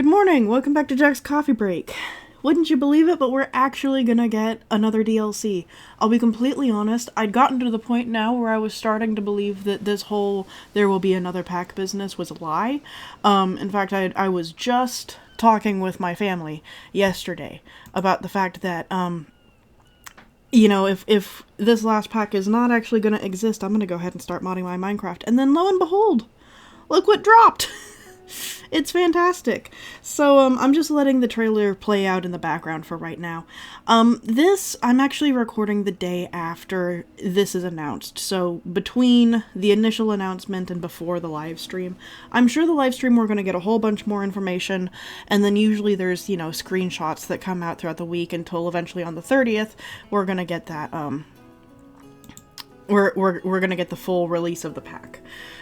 Good morning, welcome back to Jack's Coffee Break. Wouldn't you believe it, but we're actually gonna get another DLC. I'll be completely honest, I'd gotten to the point now where I was starting to believe that this whole there will be another pack business was a lie. In fact, I was just talking with my family yesterday about the fact that, if this last pack is not actually gonna exist, I'm gonna go ahead and start modding my Minecraft. And then lo and behold, look what dropped! It's fantastic. So, I'm just letting the trailer play out in the background for right now. I'm actually recording the day after this is announced. So, between the initial announcement and before the live stream, I'm sure the live stream we're going to get a whole bunch more information, and then usually there's, screenshots that come out throughout the week until eventually on the 30th, we're going to get that, we're gonna get the full release of the pack.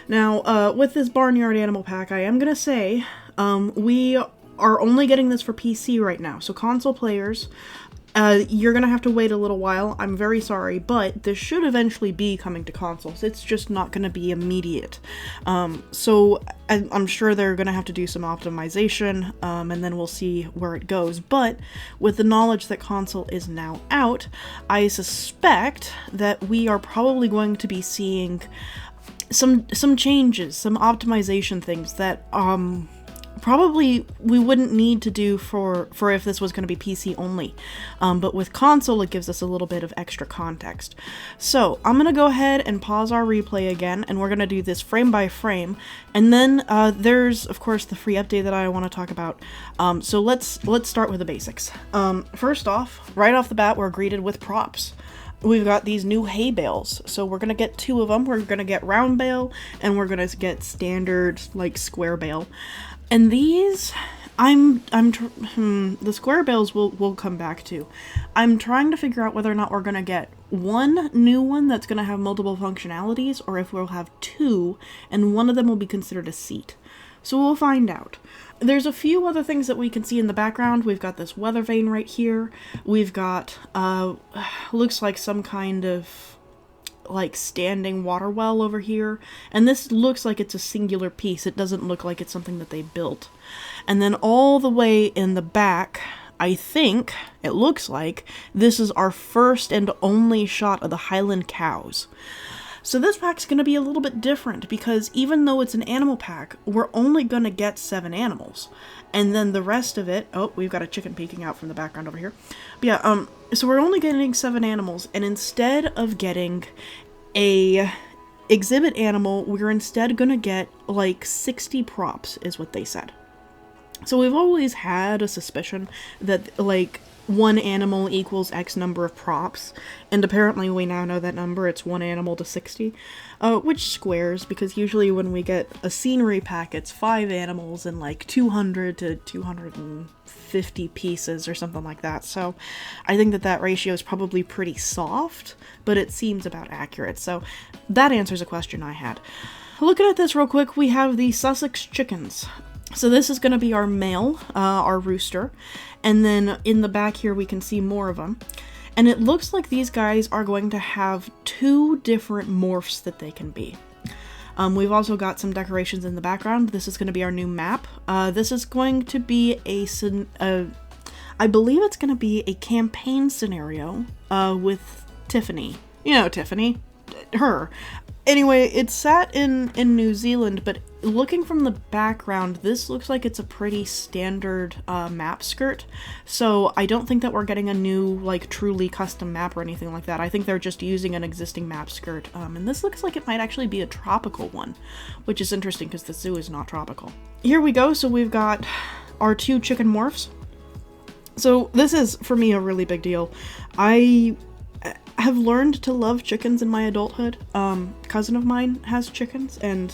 Now, with this Barnyard Animal Pack, I am gonna say, we are only getting this for PC right now, so console players, you're gonna have to wait a little while. I'm very sorry, but this should eventually be coming to consoles. It's just not gonna be immediate. So I'm sure they're gonna have to do some optimization, and then we'll see where it goes. But with the knowledge that console is now out, I suspect that we are probably going to be seeing some changes, some optimization things that, probably we wouldn't need to do for if this was going to be PC only. But with console, it gives us a little bit of extra context. So I'm going to go ahead and pause our replay again, and we're going to do this frame by frame. And then there's, of course, the free update that I want to talk about. So let's start with the basics. First off, right off the bat, we're greeted with props. We've got these new hay bales, so we're gonna get two of them. We're gonna get round bale, and we're gonna get standard, square bale. And these, the square bales we'll come back to. I'm trying to figure out whether or not we're gonna get one new one that's gonna have multiple functionalities, or if we'll have two, and one of them will be considered a seat. So we'll find out. There's a few other things that we can see in the background. We've got this weather vane right here. We've got, looks like some kind of, standing water well over here. And this looks like it's a singular piece. It doesn't look like it's something that they built. And then all the way in the back, I think, it looks like, this is our first and only shot of the Highland cows. So this pack's going to be a little bit different, because even though it's an animal pack, we're only going to get 7 animals. And then the rest of it, oh, we've got a chicken peeking out from the background over here. But yeah, so we're only getting 7 animals, and instead of getting a exhibit animal, we're instead going to get 60 props, is what they said. So we've always had a suspicion that, one animal equals X number of props, and apparently we now know that number. It's 1 animal to 60, which squares, because usually when we get a scenery pack, it's 5 animals and 200 to 250 pieces or something like that. So I think that ratio is probably pretty soft, but it seems about accurate. So that answers a question I had. Looking at this real quick, we have the Sussex chickens. So this is going to be our male, our rooster, and then in the back here we can see more of them. And it looks like these guys are going to have 2 different morphs that they can be. We've also got some decorations in the background. This is going to be our new map. This is going to be I believe it's going to be a campaign scenario with Tiffany. You know Tiffany. Her. Anyway, it's set in New Zealand, but looking from the background, this looks like it's a pretty standard map skirt. So I don't think that we're getting a new, truly custom map or anything like that. I think they're just using an existing map skirt. And this looks like it might actually be a tropical one, which is interesting because the zoo is not tropical. Here we go. So we've got our 2 chicken morphs. So this is, for me, a really big deal. I have learned to love chickens in my adulthood. Cousin of mine has chickens, and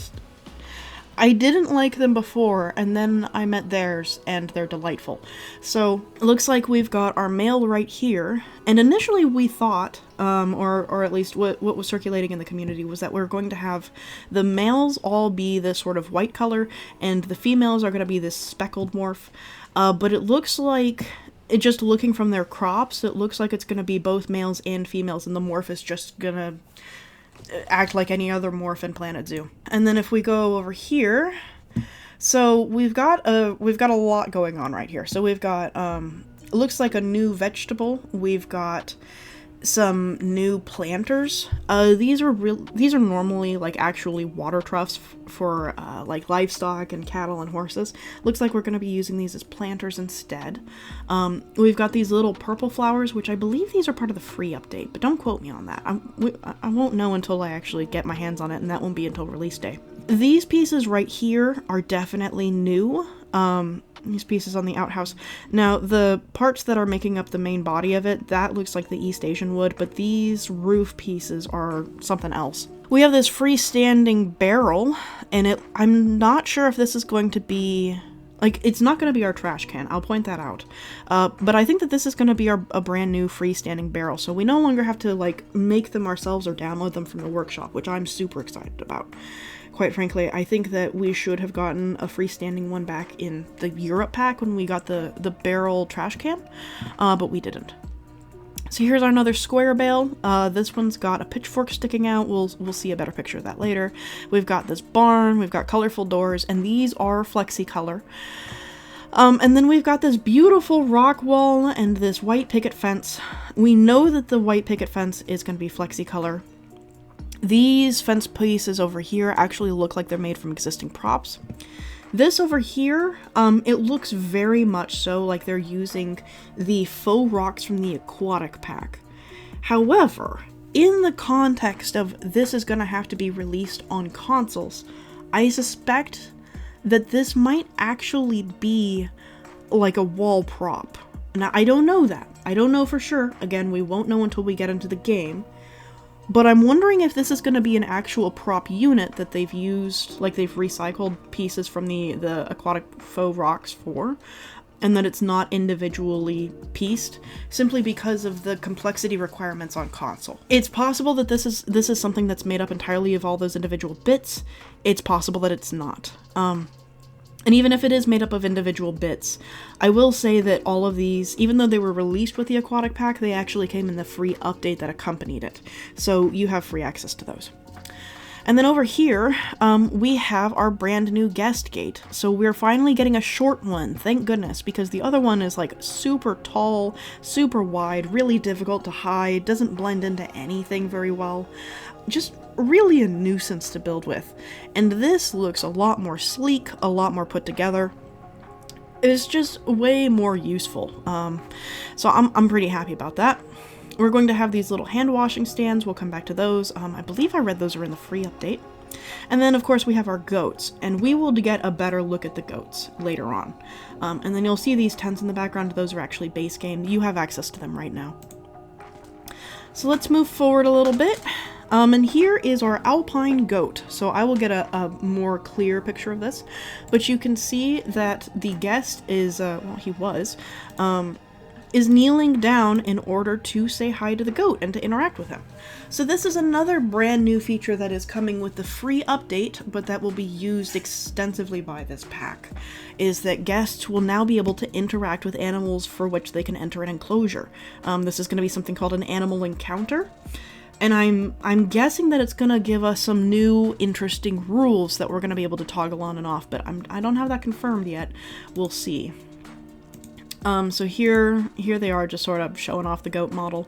I didn't like them before, and then I met theirs, and they're delightful. So it looks like we've got our male right here, and initially we thought, or at least what was circulating in the community, was that we're going to have the males all be this sort of white color, and the females are going to be this speckled morph. But it looks like, just looking from their crops, it looks like it's going to be both males and females, and the morph is just going to act like any other morph in Planet Zoo. And then if we go over here, So we've got a lot going on right here. So we've got it looks like a new vegetable. We've got some new planters. These are normally like actually water troughs for like livestock and cattle and horses. Looks like we're going to be using these as planters instead. We've got these little purple flowers, which I believe these are part of the free update, but don't quote me on that. I won't know until I actually get my hands on it, and that won't be until release day. These pieces right here are definitely new. These pieces on the outhouse. Now, the parts that are making up the main body of it, that looks like the East Asian wood, but these roof pieces are something else. We have this freestanding barrel, and I'm not sure if this is going to be... Like, it's not going to be our trash can, I'll point that out. But I think that this is going to be a brand new freestanding barrel, so we no longer have to, like, make them ourselves or download them from the workshop, which I'm super excited about. Quite frankly, I think that we should have gotten a freestanding one back in the Europe pack when we got the barrel trash can, but we didn't. So here's our another square bale. This one's got a pitchfork sticking out. We'll see a better picture of that later. We've got this barn, we've got colorful doors, and these are flexi color. And then we've got this beautiful rock wall and this white picket fence. We know that the white picket fence is going to be flexi color. These fence pieces over here actually look like they're made from existing props. This over here, it looks very much so like they're using the faux rocks from the aquatic pack. However, in the context of this is going to have to be released on consoles, I suspect that this might actually be like a wall prop. Now, I don't know that. I don't know for sure. Again, we won't know until we get into the game. But I'm wondering if this is going to be an actual prop unit that they've used, like they've recycled pieces from the aquatic faux rocks for, and that it's not individually pieced, simply because of the complexity requirements on console. It's possible that this is something that's made up entirely of all those individual bits. It's possible that it's not. And even if it is made up of individual bits, I will say that all of these, even though they were released with the aquatic pack, they actually came in the free update that accompanied it. So you have free access to those. And then over here, we have our brand new guest gate. So we're finally getting a short one, thank goodness, because the other one is like super tall, super wide, really difficult to hide, doesn't blend into anything very well. Just really a nuisance to build with. And this looks a lot more sleek, a lot more put together. It's just way more useful. So I'm pretty happy about that. We're going to have these little hand washing stands. We'll come back to those. I believe I read those are in the free update. And then, of course, we have our goats, and we will get a better look at the goats later on. And then you'll see these tents in the background. Those are actually base game. You have access to them right now. So let's move forward a little bit. And here is our alpine goat. So I will get a more clear picture of this, but you can see that the guest is, is kneeling down in order to say hi to the goat and to interact with him. So this is another brand new feature that is coming with the free update, but that will be used extensively by this pack, is that guests will now be able to interact with animals for which they can enter an enclosure. This is going to be something called an animal encounter. And I'm guessing that it's going to give us some new interesting rules that we're going to be able to toggle on and off, but I don't have that confirmed yet. We'll see. So here they are, just sort of showing off the goat model.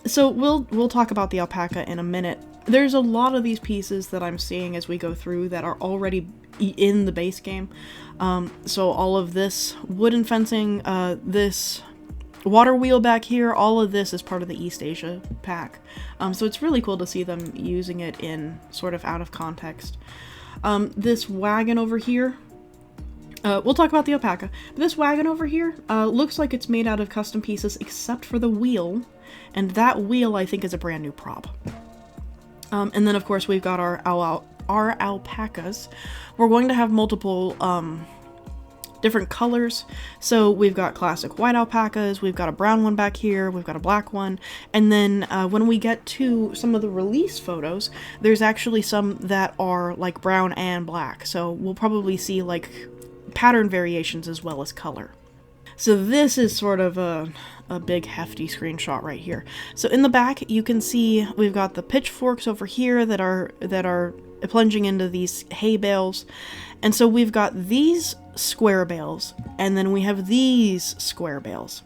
So we'll talk about the alpaca in a minute. There's a lot of these pieces that I'm seeing as we go through that are already in the base game. So all of this wooden fencing, this water wheel back here, all of this is part of the East Asia pack. So it's really cool to see them using it in sort of out of context. This wagon over here, we'll talk about the alpaca, but this wagon over here looks like it's made out of custom pieces except for the wheel, and that wheel I think is a brand new prop. And then of course we've got our alpacas. We're going to have multiple different colors. So we've got classic white alpacas, we've got a brown one back here, we've got a black one, and then when we get to some of the release photos, there's actually some that are like brown and black. So we'll probably see like pattern variations as well as color. So this is sort of a big hefty screenshot right here. So in the back you can see we've got the pitchforks over here that are plunging into these hay bales, And so we've got these square bales, and then we have these square bales.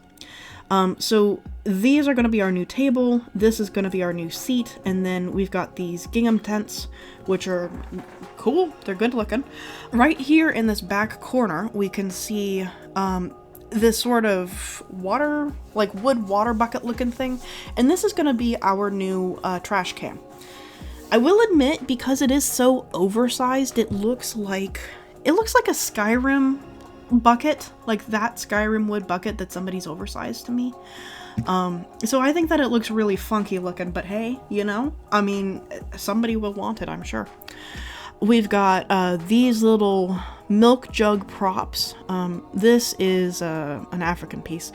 So these are going to be our new table, this is going to be our new seat, and then we've got these gingham tents, which are cool, they're good looking. Right here in this back corner, we can see this sort of water, like wood water bucket looking thing, and this is going to be our new trash can. I will admit, because it is so oversized, it looks like a Skyrim bucket, like that Skyrim wood bucket that somebody's oversized to me. So I think that it looks really funky looking, but hey, you know, I mean, somebody will want it, I'm sure. We've got these little milk jug props. This is an African piece,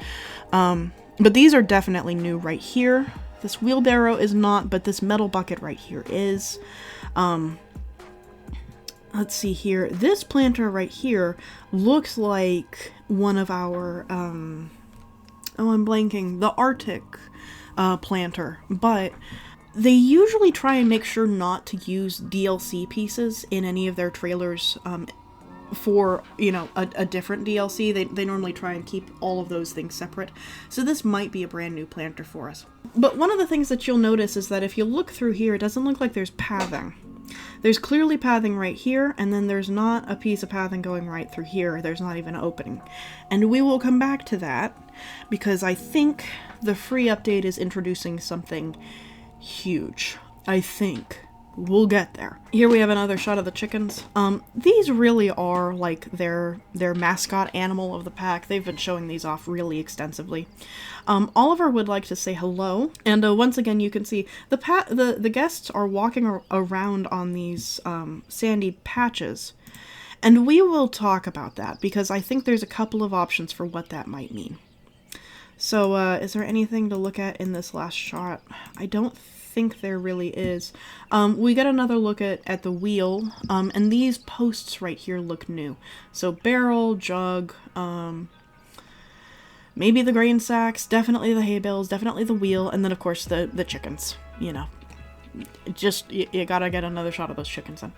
but these are definitely new right here. This wheelbarrow is not, but this metal bucket right here is. Let's see here. This planter right here looks like one of our, I'm blanking, the Arctic planter, but they usually try and make sure not to use DLC pieces in any of their trailers for, you know, a different DLC. They normally try and keep all of those things separate. So this might be a brand new planter for us. But one of the things that you'll notice is that if you look through here, it doesn't look like there's pathing. There's clearly pathing right here, and then there's not a piece of pathing going right through here. There's not even an opening. And we will come back to that, because I think the free update is introducing something huge. I think. We'll get there. Here we have another shot of the chickens. These really are like their mascot animal of the pack. They've been showing these off really extensively. Oliver would like to say hello, and once again you can see the guests are walking around on these sandy patches, and we will talk about that because I think there's a couple of options for what that might mean. So is there anything to look at in this last shot? I don't think there really is. We get another look at the wheel, and these posts right here look new. So barrel, jug, maybe the grain sacks, definitely the hay bales, definitely the wheel, and then of course the chickens, you know. Just, you gotta get another shot of those chickens in.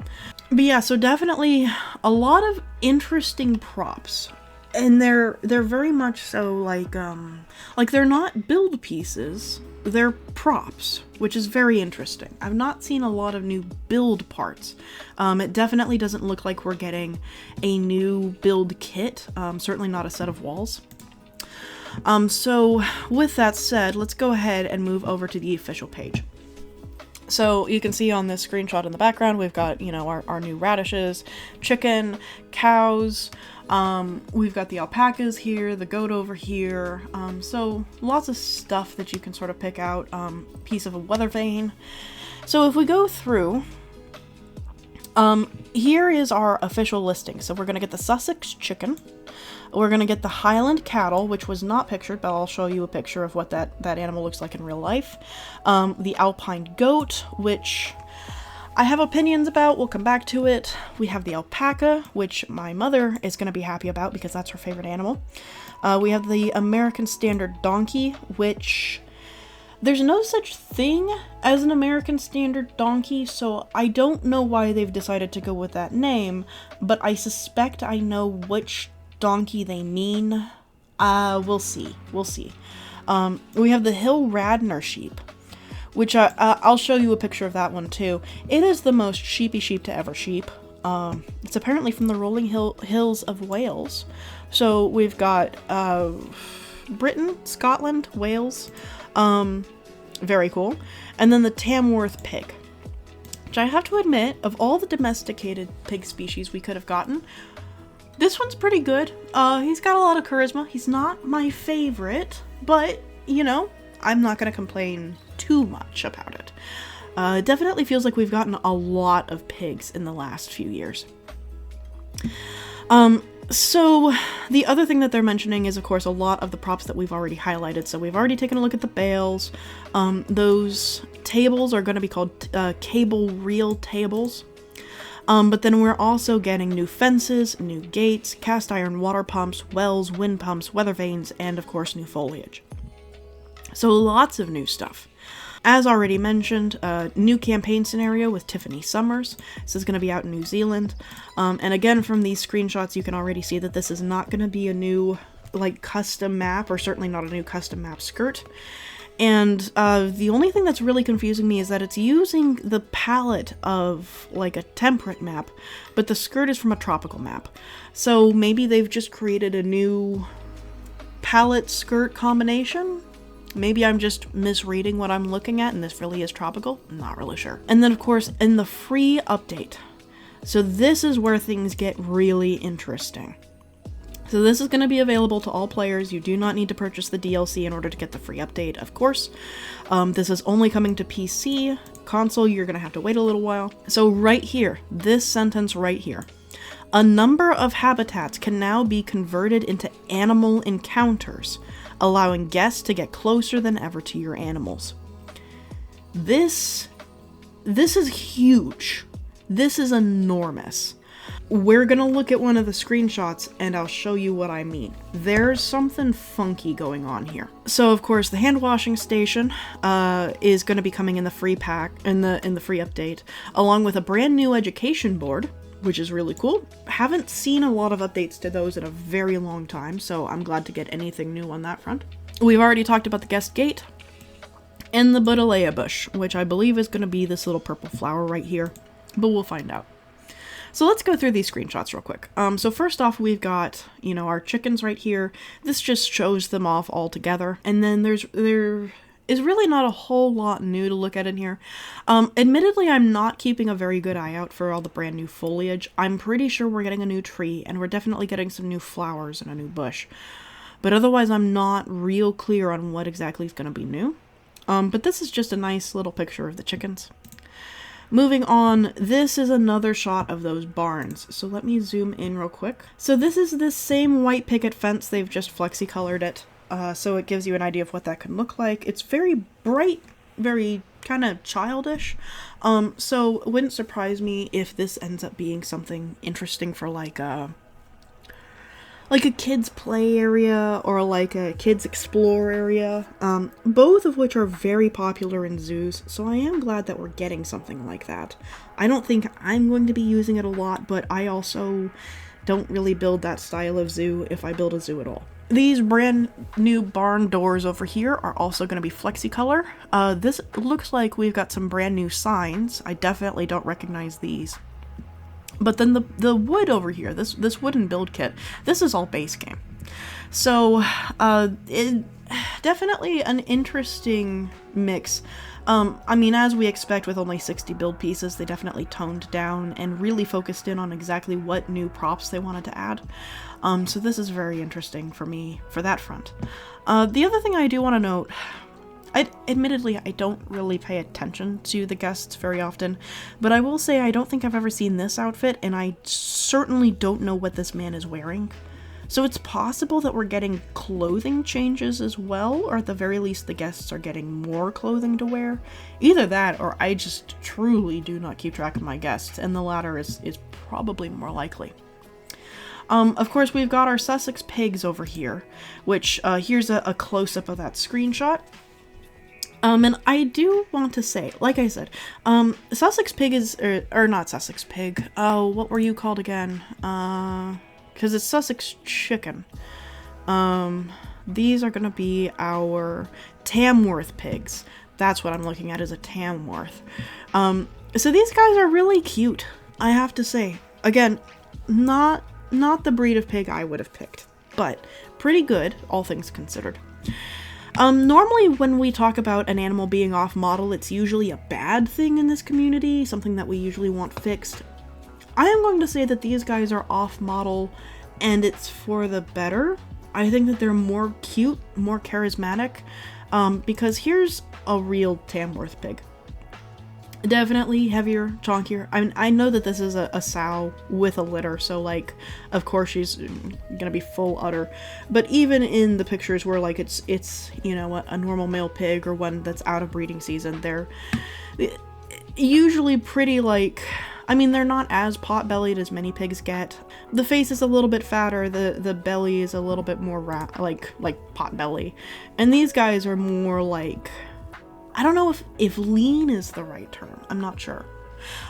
But yeah, so definitely a lot of interesting props. And they're very much so like they're not build pieces, they're props, which is very interesting. I've not seen a lot of new build parts. It definitely doesn't look like we're getting a new build kit, certainly not a set of walls. So with that said, let's go ahead and move over to the official page. So you can see on this screenshot in the background, we've got, you know, our new radishes, chicken, cows, we've got the alpacas here, the goat over here, so lots of stuff that you can sort of pick out, piece of a weather vane. So if we go through, here is our official listing. So we're going to get the Sussex chicken, we're going to get the Highland cattle, which was not pictured, but I'll show you a picture of what that animal looks like in real life. The Alpine goat, which I have opinions about, we'll come back to it. We have the alpaca, which my mother is going to be happy about because that's her favorite animal. We have the American Standard donkey, which there's no such thing as an American Standard donkey, so I don't know why they've decided to go with that name, but I suspect I know which donkey they mean. We'll see. We have the Hill Radnor sheep, which I'll show you a picture of that one too. It is the most sheepy sheep to ever sheep. It's apparently from the rolling hills of Wales. So we've got Britain, Scotland, Wales. Very cool. And then the Tamworth pig, which I have to admit, of all the domesticated pig species we could have gotten, this one's pretty good. He's got a lot of charisma. He's not my favorite, but, you know, I'm not going to complain too much about it. It definitely feels like we've gotten a lot of pigs in the last few years. So the other thing that they're mentioning is, of course, a lot of the props that we've already highlighted. So we've already taken a look at the bales. Those tables are going to be called cable reel tables. But then we're also getting new fences, new gates, cast iron water pumps, wells, wind pumps, weather vanes, and of course new foliage. So lots of new stuff. As already mentioned, a new campaign scenario with Tiffany Summers. This is going to be out in New Zealand. And again, from these screenshots, you can already see that this is not going to be a new, like, custom map, or certainly not a new custom map skirt. And the only thing that's really confusing me is that it's using the palette of, like, a temperate map, but the skirt is from a tropical map. So maybe they've just created a new palette skirt combination? Maybe I'm just misreading what I'm looking at and this really is tropical? I'm not really sure. And then, of course, in the free update. So this is where things get really interesting. So this is going to be available to all players. You do not need to purchase the DLC in order to get the free update, of course. This is only coming to PC. Console, you're going to have to wait a little while. So right here, this sentence right here. A number of habitats can now be converted into animal encounters, allowing guests to get closer than ever to your animals. This is huge. This is enormous. We're gonna look at one of the screenshots and I'll show you what I mean. There's something funky going on here. So of course the hand washing station is gonna be coming in the free pack, in the free update, along with a brand new education board, which is really cool. Haven't seen a lot of updates to those in a very long time, so I'm glad to get anything new on that front. We've already talked about the guest gate and the Buddleia bush, which I believe is gonna be this little purple flower right here, but we'll find out. So let's go through these screenshots real quick. So first off, we've got, you know, our chickens right here. This just shows them off all together. And then there is really not a whole lot new to look at in here. Admittedly, I'm not keeping a very good eye out for all the brand new foliage. I'm pretty sure we're getting a new tree, and we're definitely getting some new flowers and a new bush. But otherwise, I'm not real clear on what exactly is going to be new. But this is just a nice little picture of the chickens. Moving on, this is another shot of those barns. So let me zoom in real quick. So this is the same white picket fence, they've just flexi-colored it. So it gives you an idea of what that can look like. It's very bright, very kind of childish. So it wouldn't surprise me if this ends up being something interesting for like a kid's play area or like a kid's explore area, both of which are very popular in zoos, so I am glad that we're getting something like that. I don't think I'm going to be using it a lot, but I also don't really build that style of zoo if I build a zoo at all. These brand new barn doors over here are also going to be flexi color. This looks like we've got some brand new signs. I definitely don't recognize these. But then the wood over here, this wooden build kit, this is all base game. So, it definitely an interesting mix. I mean, as we expect with only 60 build pieces, they definitely toned down and really focused in on exactly what new props they wanted to add. So this is very interesting for me for that front. The other thing I do want to note, admittedly, I don't really pay attention to the guests very often, but I will say I don't think I've ever seen this outfit, and I certainly don't know what this man is wearing. So it's possible that we're getting clothing changes as well, or at the very least the guests are getting more clothing to wear. Either that, or I just truly do not keep track of my guests, and the latter is probably more likely. Of course, we've got our Sussex pigs over here, which, here's a close-up of that screenshot. And I do want to say, like I said, Sussex pig is, or not Sussex pig, oh, what were you called again? Because it's Sussex chicken. These are gonna be our Tamworth pigs. That's what I'm looking at, is a Tamworth. So these guys are really cute, I have to say. Again, not the breed of pig I would have picked, but pretty good, all things considered. Normally when we talk about an animal being off model, it's usually a bad thing in this community, something that we usually want fixed. I am going to say that these guys are off model and it's for the better. I think that they're more cute, more charismatic, because here's a real Tamworth pig. Definitely heavier, chonkier. I mean, I know that this is a sow with a litter, so like, of course she's gonna be full udder. But even in the pictures where like it's you know, a normal male pig or one that's out of breeding season, they're usually pretty like, I mean, they're not as pot-bellied as many pigs get. The face is a little bit fatter, the belly is a little bit more like pot belly. And these guys are more like, I don't know if lean is the right term. I'm not sure.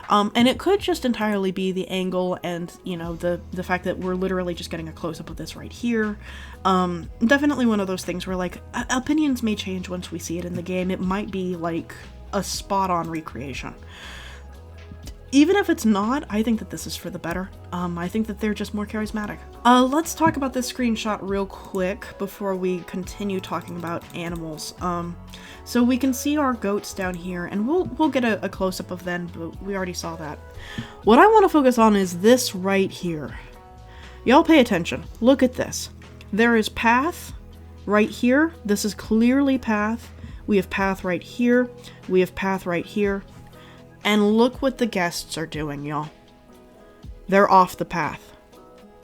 And it could just entirely be the angle and, you know, the fact that we're literally just getting a close-up of this right here. Definitely one of those things where, like, opinions may change once we see it in the game. It might be, like, a spot-on recreation. Even if it's not, I think that this is for the better. I think that they're just more charismatic. Let's talk about this screenshot real quick before we continue talking about animals. So we can see our goats down here, and we'll get a close-up of them, but we already saw that. What I want to focus on is this right here. Y'all pay attention. Look at this. There is path right here. This is clearly path. We have path right here. We have path right here. And look what the guests are doing, y'all. They're off the path.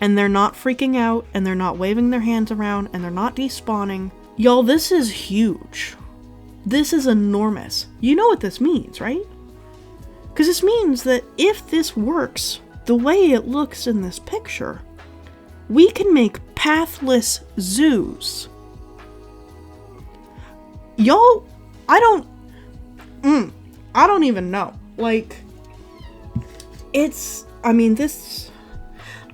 And they're not freaking out, and they're not waving their hands around, and they're not despawning. Y'all, this is huge. This is enormous. You know what this means, right? Because this means that if this works the way it looks in this picture, we can make pathless zoos. Y'all, I don't even know. Like, I mean,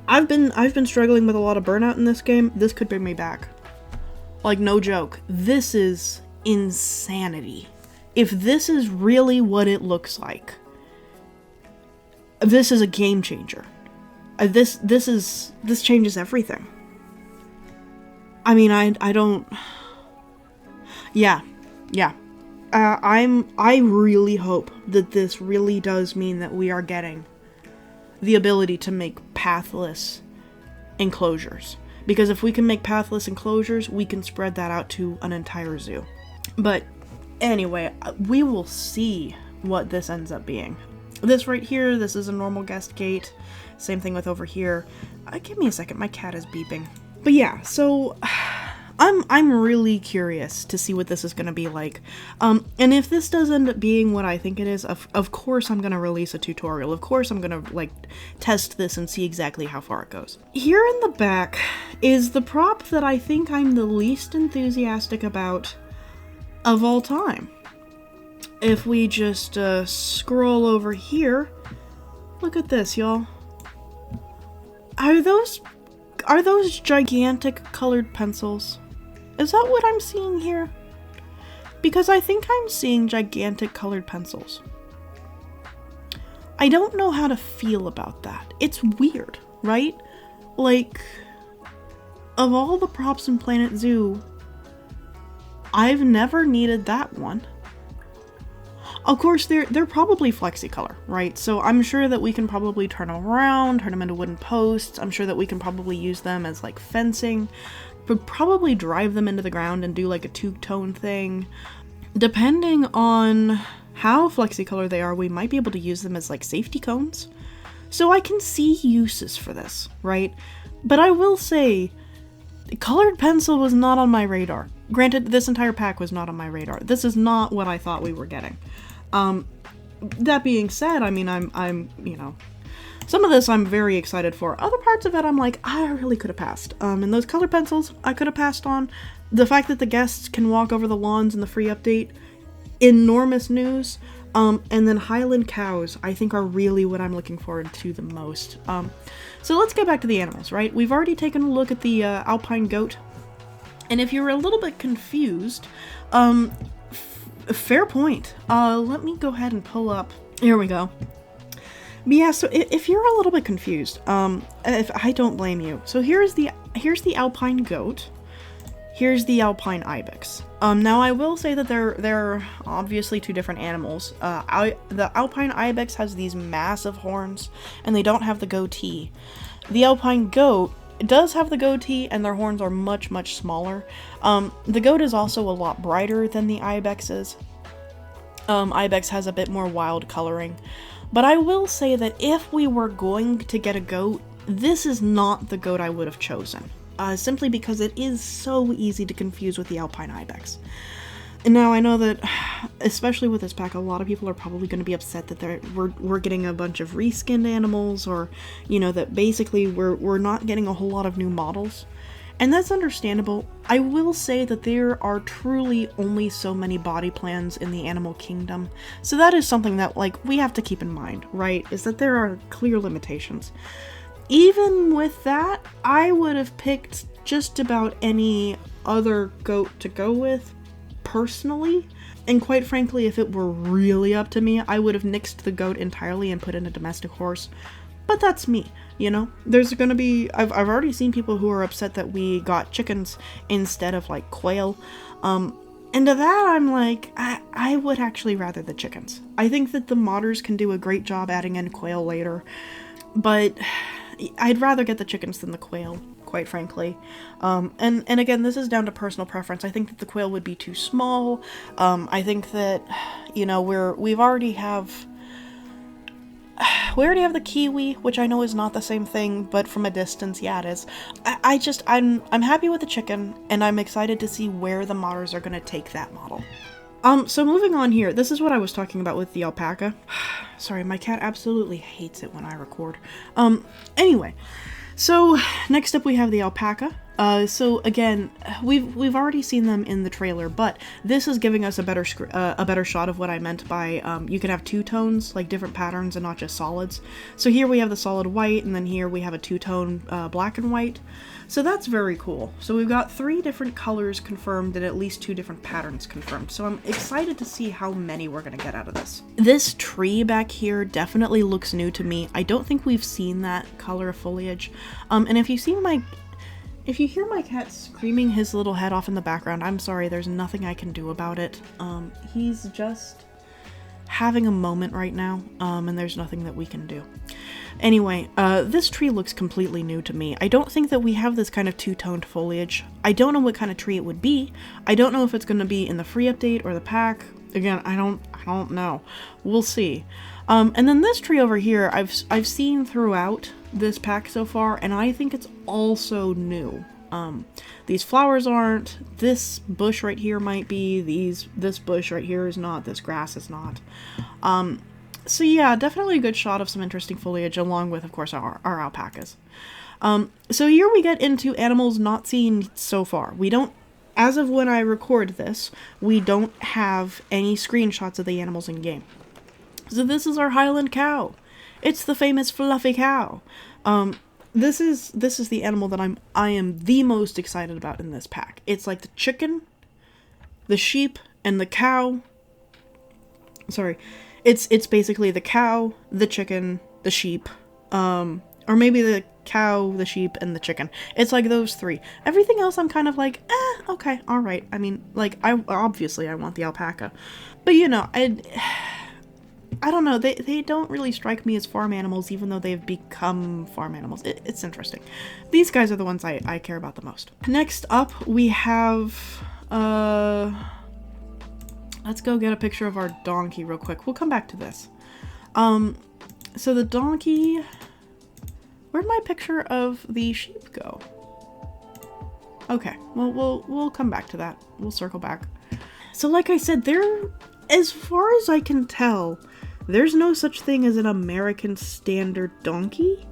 I've been struggling with a lot of burnout in this game. This could bring me back. Like, no joke. This is insanity. If this is really what it looks like, this is a game changer. This changes everything. I mean, I don't... Yeah. I really hope that this really does mean that we are getting the ability to make pathless enclosures. Because if we can make pathless enclosures, we can spread that out to an entire zoo. But anyway, we will see what this ends up being. This right here, this is a normal guest gate. Same thing with over here. Give me a second, my cat is beeping. But yeah, so... I'm really curious to see what this is going to be like. And if this does end up being what I think it is, of course I'm going to release a tutorial. Of course I'm going to, like, test this and see exactly how far it goes. Here in the back is the prop that I think I'm the least enthusiastic about of all time. If we just scroll over here, look at this, y'all. Are those gigantic colored pencils? Is that what I'm seeing here? Because I think I'm seeing gigantic colored pencils. I don't know how to feel about that. It's weird, right? Like, of all the props in Planet Zoo, I've never needed that one. Of course, they're probably FlexiColor, right? So I'm sure that we can probably turn them around, turn them into wooden posts. I'm sure that we can probably use them as, like, fencing. But probably drive them into the ground and do, like, a two-tone thing. Depending on how FlexiColor they are, we might be able to use them as, like, safety cones. So I can see uses for this, right? But I will say, colored pencil was not on my radar. Granted, this entire pack was not on my radar. This is not what I thought we were getting. That being said, I mean, I'm, you know, some of this I'm very excited for. Other parts of it, I'm like, I really could have passed. And those colored pencils, I could have passed on. The fact that the guests can walk over the lawns in the free update, enormous news. And then Highland cows, I think, are really what I'm looking forward to the most. So let's get back to the animals, right? We've already taken a look at the alpine goat. And if you're a little bit confused, fair point. Let me go ahead and pull up. Here we go. But yeah, so if you're a little bit confused, if I don't blame you. So here's the alpine goat. Here's the alpine ibex. Now I will say that they're obviously two different animals. The alpine ibex has these massive horns, and they don't have the goatee. The alpine goat does have the goatee, and their horns are much, much smaller. The goat is also a lot brighter than the ibex is. Ibex has a bit more wild coloring. But I will say that if we were going to get a goat, this is not the goat I would have chosen. Simply because it is so easy to confuse with the alpine ibex. And now I know that, especially with this pack, a lot of people are probably going to be upset that we're getting a bunch of reskinned animals, or, you know, that basically we're not getting a whole lot of new models. And that's understandable. I will say that there are truly only so many body plans in the animal kingdom. So that is something that, like, we have to keep in mind, right? Is that there are clear limitations. Even with that, I would have picked just about any other goat to go with, personally. And quite frankly, if it were really up to me, I would have nixed the goat entirely and put in a domestic horse. But that's me, you know? There's gonna be... I've already seen people who are upset that we got chickens instead of, like, quail. And to that, I'm like, I would actually rather the chickens. I think that the modders can do a great job adding in quail later. But I'd rather get the chickens than the quail, quite frankly. And again, this is down to personal preference. I think that the quail would be too small. I think that, you know, we already have the kiwi, which I know is not the same thing, but from a distance, yeah, it is. I'm happy with the chicken, and I'm excited to see where the modders are gonna take that model. So moving on here, this is what I was talking about with the alpaca. Sorry, my cat absolutely hates it when I record. Anyway, so next up we have the alpaca. So again, we've already seen them in the trailer, but this is giving us a better shot of what I meant by you can have two tones, like different patterns, and not just solids. So here we have the solid white, and then here we have a two-tone black and white. So that's very cool. So we've got 3 different colors confirmed and at least 2 different patterns confirmed. So I'm excited to see how many we're gonna get out of this. This tree back here definitely looks new to me. I don't think we've seen that color of foliage. And if you hear my cat screaming his little head off in the background, I'm sorry, there's nothing I can do about it. He's just having a moment right now, and there's nothing that we can do. Anyway, this tree looks completely new to me. I don't think that we have this kind of two-toned foliage. I don't know what kind of tree it would be. I don't know if it's going to be in the free update or the pack. Again, I don't know. We'll see. And then this tree over here, I've seen throughout this pack so far, and I think it's also new. These flowers aren't, this bush right here might be, this bush right here is not, this grass is not. So yeah, definitely a good shot of some interesting foliage, along with, of course, our alpacas. So here we get into animals not seen so far. We don't, as of when I record this, we don't have any screenshots of the animals in game. So this is our Highland cow. It's the famous fluffy cow. This is the animal that I am the most excited about in this pack. It's like the chicken, the sheep, and the cow. Sorry, it's basically the cow, the chicken, the sheep, or maybe the cow, the sheep, and the chicken. It's like those 3. Everything else I'm kind of like, okay, all right. I mean, like, obviously I want the alpaca, but you know, I don't know, they don't really strike me as farm animals, even though they've become farm animals. It's interesting. These guys are the ones I care about the most. Next up, we have, let's go get a picture of our donkey real quick. We'll come back to this. So the donkey, where'd my picture of the sheep go? Okay, well, we'll come back to that. We'll circle back. So like I said, as far as I can tell, there's no such thing as an American standard donkey.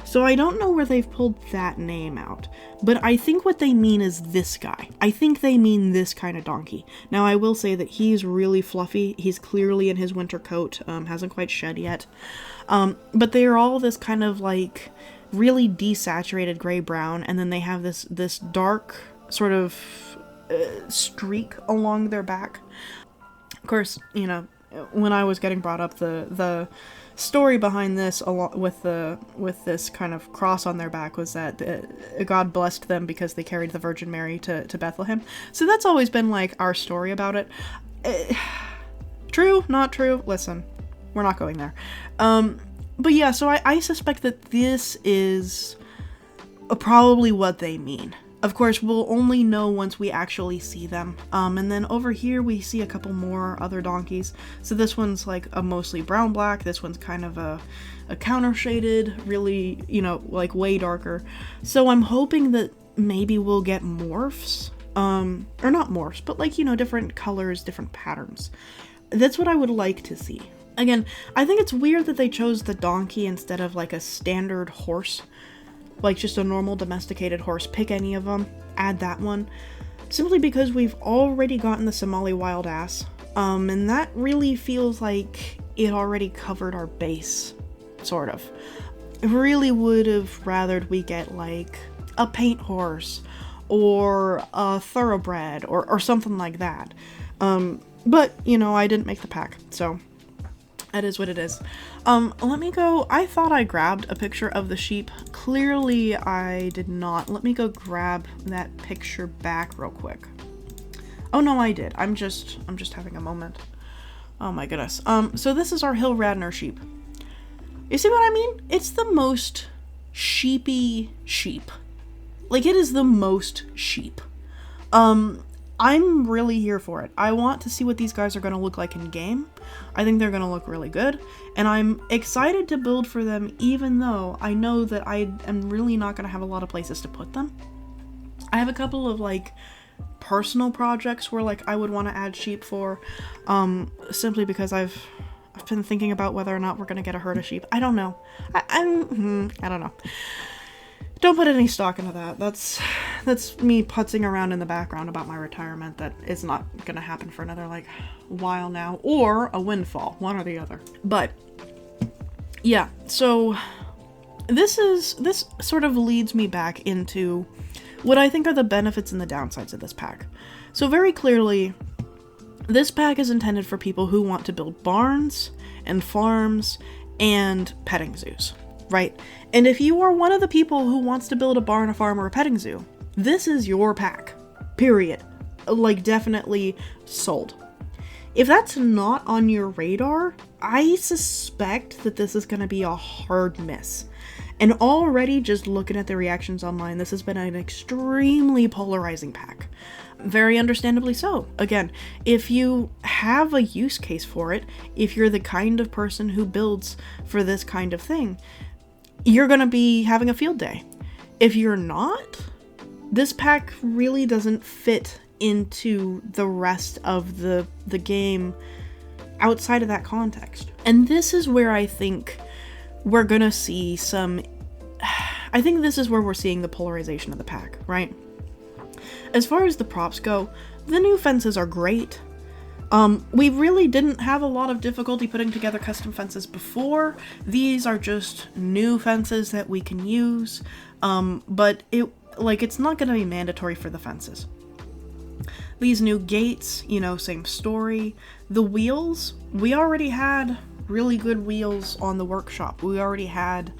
So I don't know where they've pulled that name out, but I think what they mean is this guy. I think they mean this kind of donkey. Now I will say that he's really fluffy. He's clearly in his winter coat, hasn't quite shed yet. But they are all this kind of like really desaturated gray-brown, and then they have this dark sort of streak along their back. Of course, you know, when I was getting brought up, the story behind this, along with this kind of cross on their back, was that God blessed them because they carried the Virgin Mary to Bethlehem. So that's always been like our story about it. True, not true. Listen, we're not going there. But yeah, so I suspect that this is probably what they mean. Of course, we'll only know once we actually see them. And then over here we see a couple more other donkeys. So this one's like a mostly brown-black. This one's kind of a counter-shaded, really, you know, like way darker. So I'm hoping that maybe we'll get morphs. Or not morphs, but like, you know, different colors, different patterns. That's what I would like to see. Again, I think it's weird that they chose the donkey instead of like a standard horse. like just a normal domesticated horse, pick any of them, add that one, simply because we've already gotten the Somali wild ass, and that really feels like it already covered our base, sort of. I really would have rathered we get like a paint horse or a thoroughbred or something like that. But, you know, I didn't make the pack, so that is what it is. Let me go. I thought I grabbed a picture of the sheep. Clearly I did not. Let me go grab that picture back real quick. Oh no, I did. I'm just having a moment. Oh my goodness. So this is our Hill Radnor sheep. You see what I mean? It's the most sheepy sheep. Like, it is the most sheep. I'm really here for it. I want to see what these guys are going to look like in game. I think they're going to look really good. And I'm excited to build for them, even though I know that I am really not going to have a lot of places to put them. I have a couple of, like, personal projects where, like, I would want to add sheep for, simply because I've been thinking about whether or not we're going to get a herd of sheep. I don't know. I don't know. Don't put any stock into that. That's me putzing around in the background about my retirement that is not gonna happen for another, like, while now. Or a windfall. One or the other. But, yeah. So, this sort of leads me back into what I think are the benefits and the downsides of this pack. So, very clearly, this pack is intended for people who want to build barns and farms and petting zoos. Right? And if you are one of the people who wants to build a barn, a farm, or a petting zoo, this is your pack. Period. Like, definitely sold. If that's not on your radar, I suspect that this is going to be a hard miss. And already, just looking at the reactions online, this has been an extremely polarizing pack. Very understandably so. Again, if you have a use case for it, if you're the kind of person who builds for this kind of thing, you're going to be having a field day. If you're not, this pack really doesn't fit into the rest of the game outside of that context. And this is where I think we're going to see I think this is where we're seeing the polarization of the pack, right? As far as the props go, the new fences are great. We really didn't have a lot of difficulty putting together custom fences before. These are just new fences that we can use, but it's not going to be mandatory for the fences. These new gates, you know, same story. The wheels, we already had really good wheels on the workshop. We already had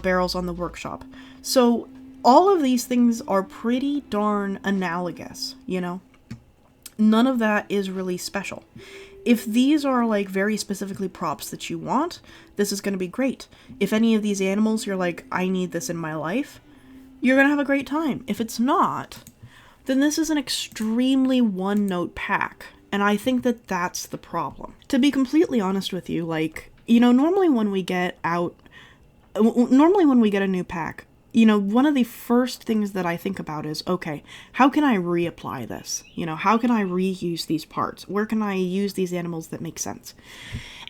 barrels on the workshop. So all of these things are pretty darn analogous, you know? None of that is really special. If these are, like, very specifically props that you want, this is going to be great. If any of these animals you're like, I need this in my life, you're going to have a great time. If it's not, then this is an extremely one-note pack, and I think that that's the problem. To be completely honest with you, like, you know, normally when we get a new pack, you know, one of the first things that I think about is, okay, how can I reapply this? You know, how can I reuse these parts? Where can I use these animals that make sense?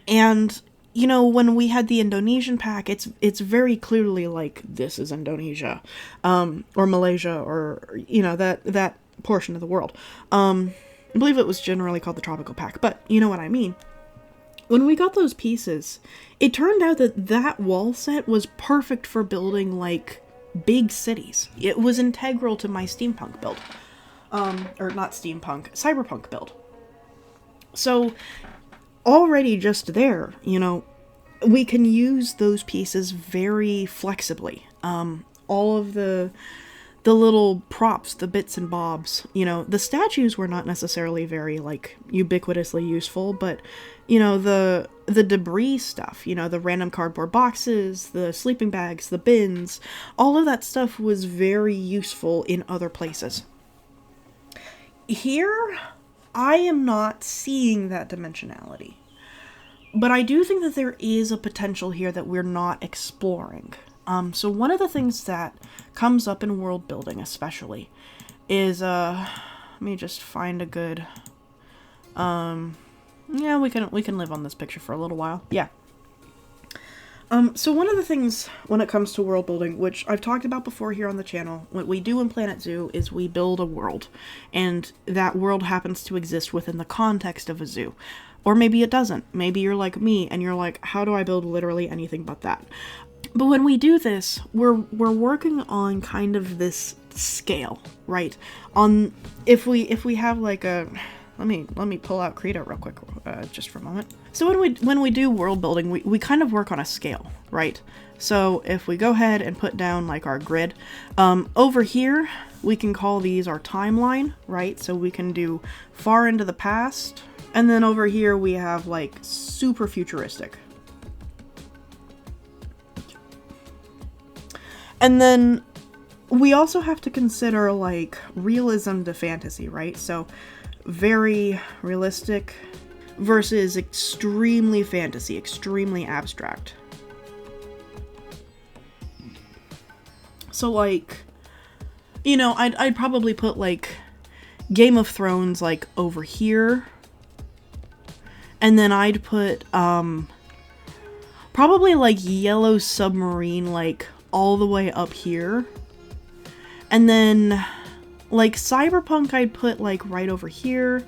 And, you know, when we had the Indonesian pack, it's very clearly like, this is Indonesia, or Malaysia, or, you know, that portion of the world. I believe it was generally called the tropical pack, but you know what I mean. When we got those pieces, it turned out that wall set was perfect for building, like, big cities. It was integral to my steampunk build. Or not steampunk, cyberpunk build. So, already just there, you know, we can use those pieces very flexibly. All of the little props, the bits and bobs, you know, the statues were not necessarily very, like, ubiquitously useful, but, you know, the debris stuff, you know, the random cardboard boxes, the sleeping bags, the bins, all of that stuff was very useful in other places. Here, I am not seeing that dimensionality, but I do think that there is a potential here that we're not exploring. So one of the things that comes up in world building especially is, let me just find a good, yeah, we can live on this picture for a little while. Yeah. So one of the things when it comes to world building, which I've talked about before here on the channel, what we do in Planet Zoo is we build a world, and that world happens to exist within the context of a zoo. Or maybe it doesn't. Maybe you're like me and you're like, how do I build literally anything but that? But when we do this, we're working on kind of this scale, right? On if we have like a let me pull out Credo real quick, just for a moment. So when we do world building, we kind of work on a scale, right? So if we go ahead and put down like our grid, over here we can call these our timeline, right? So we can do far into the past, and then over here we have like super futuristic. And then we also have to consider like realism to fantasy, right? So very realistic versus extremely fantasy, extremely abstract. So like, you know, I'd probably put like Game of Thrones like over here. And then I'd put probably like Yellow Submarine like all the way up here. And then like Cyberpunk I'd put like right over here.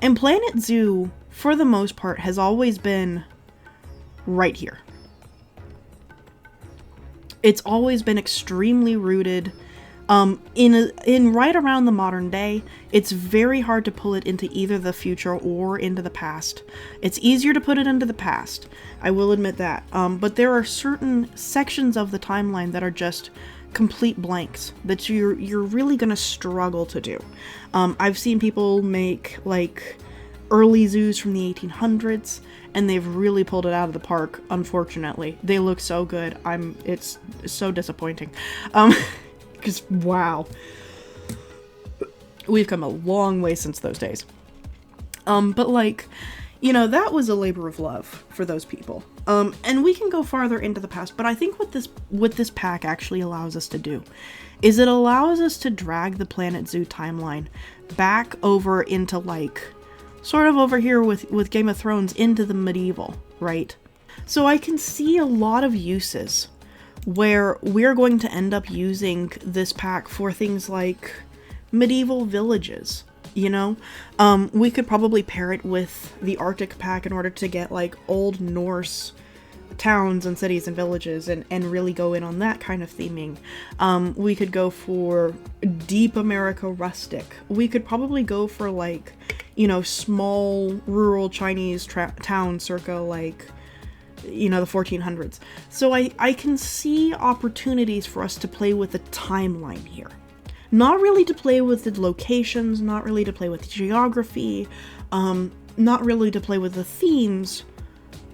And Planet Zoo, for the most part, has always been right here. It's always been extremely rooted in right around the modern day. It's very hard to pull it into either the future or into the past. It's easier to put it into the past, I will admit that. But there are certain sections of the timeline that are just complete blanks that you're really gonna struggle to do. I've seen people make like early zoos from the 1800s, and they've really pulled it out of the park. Unfortunately, they look so good. It's so disappointing. Because wow, we've come a long way since those days. But like, you know, that was a labor of love for those people. And we can go farther into the past, but I think what this pack actually allows us to do is it allows us to drag the Planet Zoo timeline back over into like, sort of over here with Game of Thrones into the medieval, right? So I can see a lot of uses where we're going to end up using this pack for things like medieval villages, you know? We could probably pair it with the Arctic pack in order to get like Old Norse towns and cities and villages and really go in on that kind of theming. We could go for Deep America Rustic. We could probably go for like, you know, small rural Chinese town circa like, you know, the 1400s. So I can see opportunities for us to play with the timeline here. Not really to play with the locations, not really to play with the geography, not really to play with the themes,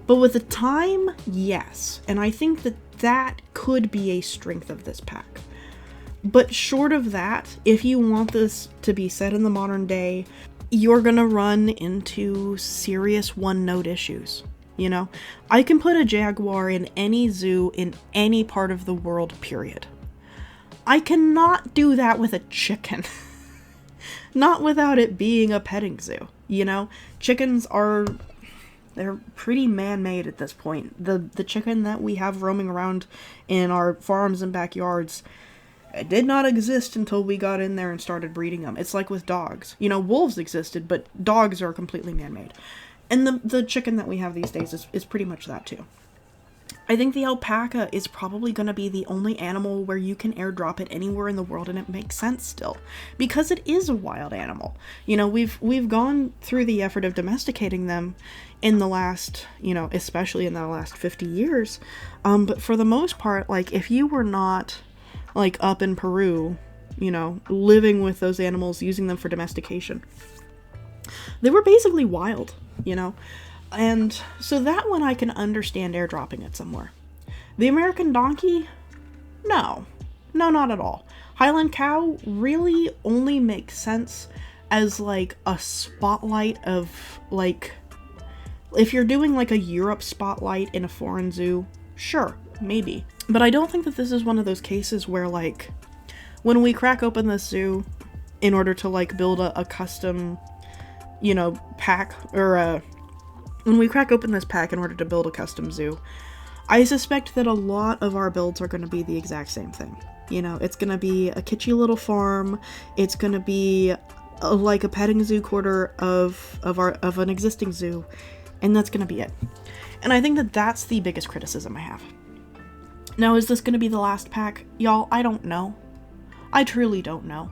but with the time, yes. And I think that could be a strength of this pack. But short of that, if you want this to be set in the modern day, you're gonna run into serious one-note issues. You know, I can put a jaguar in any zoo in any part of the world, period. I cannot do that with a chicken. Not without it being a petting zoo, you know? Chickens they're pretty man-made at this point. The chicken that we have roaming around in our farms and backyards, it did not exist until we got in there and started breeding them. It's like with dogs. You know, wolves existed, but dogs are completely man-made. And the chicken that we have these days is pretty much that too. I think the alpaca is probably going to be the only animal where you can airdrop it anywhere in the world and it makes sense still. Because it is a wild animal. You know, we've gone through the effort of domesticating them in the last, you know, especially in the last 50 years. But for the most part, like, if you were not, like, up in Peru, you know, living with those animals, using them for domestication, they were basically wild, you know? And so that one I can understand airdropping it somewhere. The American donkey? No. No, not at all. Highland cow really only makes sense as, like, a spotlight of, like, if you're doing, like, a Europe spotlight in a foreign zoo, sure, maybe. But I don't think that this is one of those cases where, like, when we crack open this zoo in order to, like, build a custom, you know, pack, or when we crack open this pack in order to build a custom zoo, I suspect that a lot of our builds are going to be the exact same thing. You know, it's going to be a kitschy little farm. It's going to be like a petting zoo quarter of an existing zoo, and that's going to be it. And I think that that's the biggest criticism I have. Now, is this going to be the last pack? Y'all, I don't know. I truly don't know.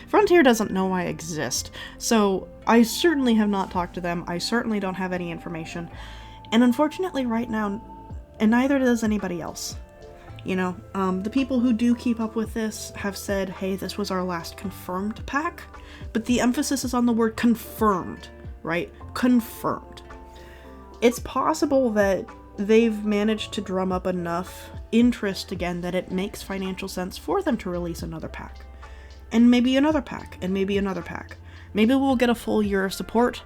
Frontier doesn't know I exist, so I certainly have not talked to them. I certainly don't have any information. And unfortunately right now, and neither does anybody else. You know, the people who do keep up with this have said, hey, this was our last confirmed pack, but the emphasis is on the word confirmed, right? Confirmed. It's possible that they've managed to drum up enough interest again that it makes financial sense for them to release another pack. And maybe another pack, and maybe another pack. Maybe we'll get a full year of support.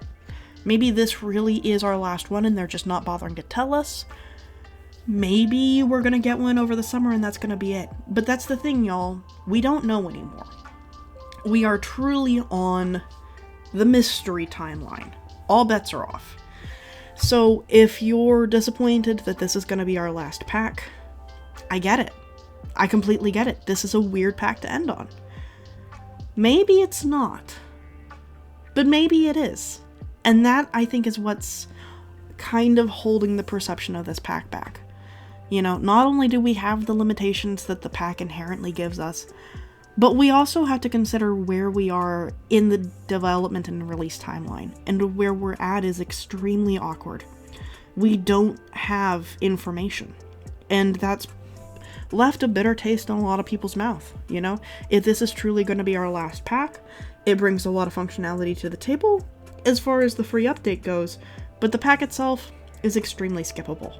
Maybe this really is our last one and they're just not bothering to tell us. Maybe we're gonna get one over the summer and that's gonna be it. But that's the thing, y'all. We don't know anymore. We are truly on the mystery timeline. All bets are off. So if you're disappointed that this is gonna be our last pack, I get it. I completely get it. This is a weird pack to end on. Maybe it's not. But maybe it is. And that, I think, is what's kind of holding the perception of this pack back. You know, not only do we have the limitations that the pack inherently gives us, but we also have to consider where we are in the development and release timeline. And where we're at is extremely awkward. We don't have information. And that's left a bitter taste in a lot of people's mouth, you know? If this is truly going to be our last pack, it brings a lot of functionality to the table as far as the free update goes, but the pack itself is extremely skippable.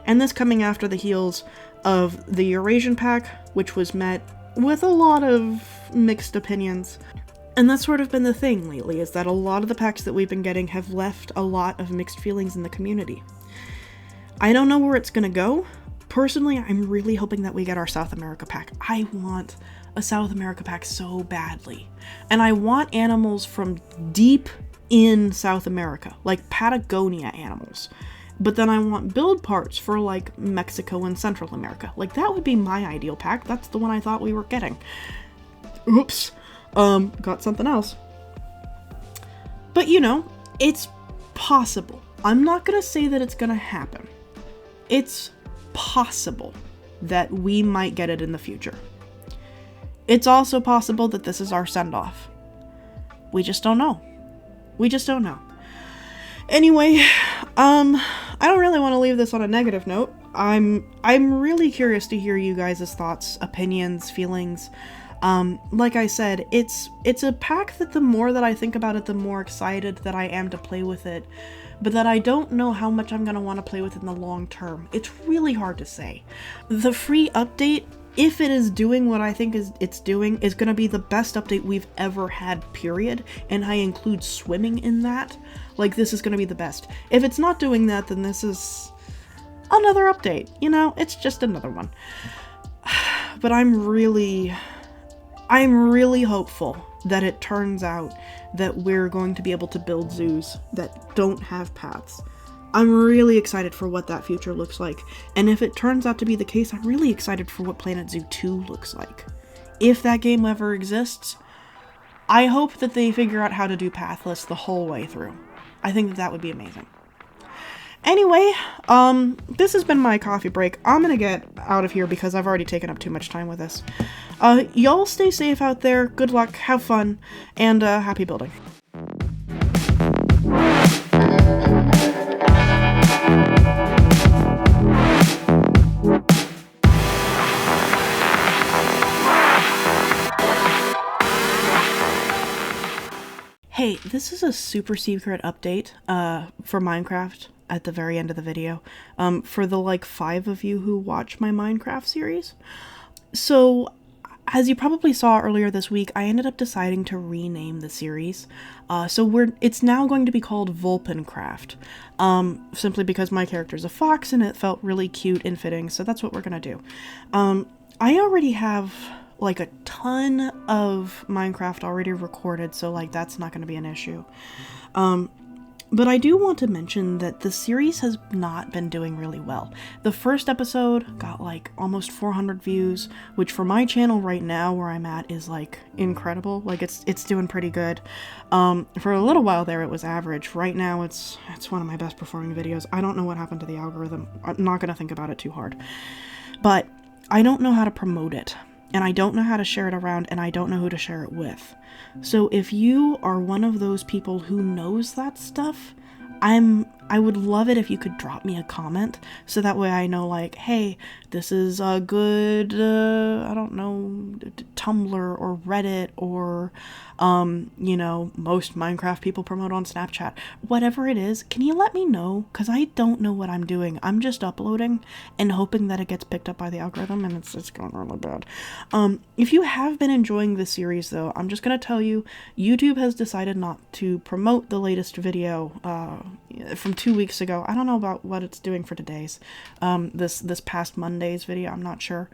And this coming after the heels of the Eurasian pack, which was met with a lot of mixed opinions. And that's sort of been the thing lately, is that a lot of the packs that we've been getting have left a lot of mixed feelings in the community. I don't know where it's going to go. Personally, I'm really hoping that we get our South America pack. I want a South America pack so badly. And I want animals from deep in South America, like Patagonia animals. But then I want build parts for like Mexico and Central America. Like that would be my ideal pack. That's the one I thought we were getting. Oops. Got something else. But you know, it's possible. I'm not gonna say that it's gonna happen. It's possible that we might get it in the future. It's also possible that this is our send-off. We just don't know. We just don't know. Anyway, I don't really want to leave this on a negative note. I'm really curious to hear you guys' thoughts, opinions, feelings. Like I said, it's a pack that the more that I think about it, the more excited that I am to play with it. But that I don't know how much I'm going to want to play with in the long term. It's really hard to say. The free update, if it is doing what I think it's doing, is going to be the best update we've ever had, period. And I include swimming in that. Like, this is going to be the best. If it's not doing that, then this is another update. You know, it's just another one. But I'm really hopeful that it turns out that we're going to be able to build zoos that don't have paths. I'm really excited for what that future looks like. And if it turns out to be the case, I'm really excited for what Planet Zoo 2 looks like. If that game ever exists, I hope that they figure out how to do Pathless the whole way through. I think that would be amazing. Anyway, this has been my coffee break. I'm gonna get out of here because I've already taken up too much time with this. Y'all stay safe out there, good luck, have fun, and happy building. Hey, this is a super secret update for Minecraft at the very end of the video, for the like 5 of you who watch my Minecraft series. So, as you probably saw earlier this week, I ended up deciding to rename the series. It's now going to be called Vulpencraft, simply because my character's a fox and it felt really cute and fitting, so that's what we're gonna do. I already have like a ton of Minecraft already recorded, so like that's not gonna be an issue. But I do want to mention that the series has not been doing really well. The first episode got like almost 400 views, which for my channel right now where I'm at is like incredible. Like it's doing pretty good. For a little while there it was average. Right now it's one of my best performing videos. I don't know what happened to the algorithm. I'm not going to think about it too hard. But I don't know how to promote it. And I don't know how to share it around, and I don't know who to share it with. So if you are one of those people who knows that stuff, I would love it if you could drop me a comment, so that way I know, like, hey, this is a good, I don't know, Tumblr or Reddit or, you know, most Minecraft people promote on Snapchat. Whatever it is, can you let me know? Because I don't know what I'm doing. I'm just uploading and hoping that it gets picked up by the algorithm, and it's going really bad. If you have been enjoying this series, though, I'm just going to tell you, YouTube has decided not to promote the latest video, from 2 weeks ago. I don't know about what it's doing for today's, this past Monday's video, I'm not sure.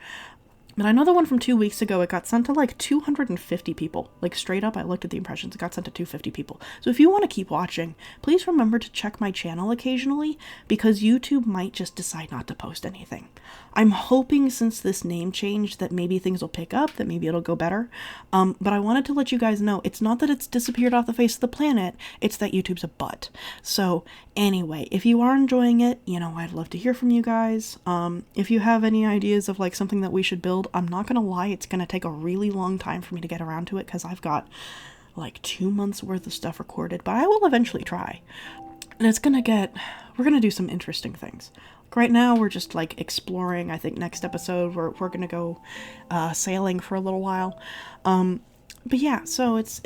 But I know the one from 2 weeks ago, it got sent to like 250 people. Like straight up, I looked at the impressions, it got sent to 250 people. So if you want to keep watching, please remember to check my channel occasionally, because YouTube might just decide not to post anything. I'm hoping since this name change that maybe things will pick up, that maybe it'll go better. But I wanted to let you guys know, it's not that it's disappeared off the face of the planet, it's that YouTube's a butt. So anyway, if you are enjoying it, you know, I'd love to hear from you guys. If you have any ideas of like something that we should build, I'm not gonna lie, it's gonna take a really long time for me to get around to it, because I've got like 2 months worth of stuff recorded, but I will eventually try. And we're gonna do some interesting things. Like right now we're just like exploring. I think next episode we're gonna go sailing for a little while. But yeah, so it's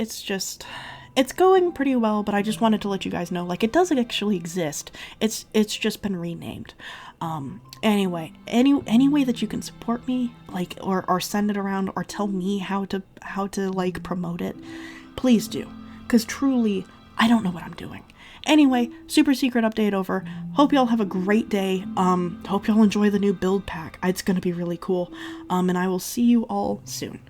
going pretty well, but I just wanted to let you guys know, like, it doesn't actually exist. It's just been renamed. Anyway, any way that you can support me, like, or send it around, or tell me how to like promote it, please do. Because truly, I don't know what I'm doing. Anyway, super secret update over. Hope y'all have a great day. Hope y'all enjoy the new build pack. It's gonna be really cool. And I will see you all soon.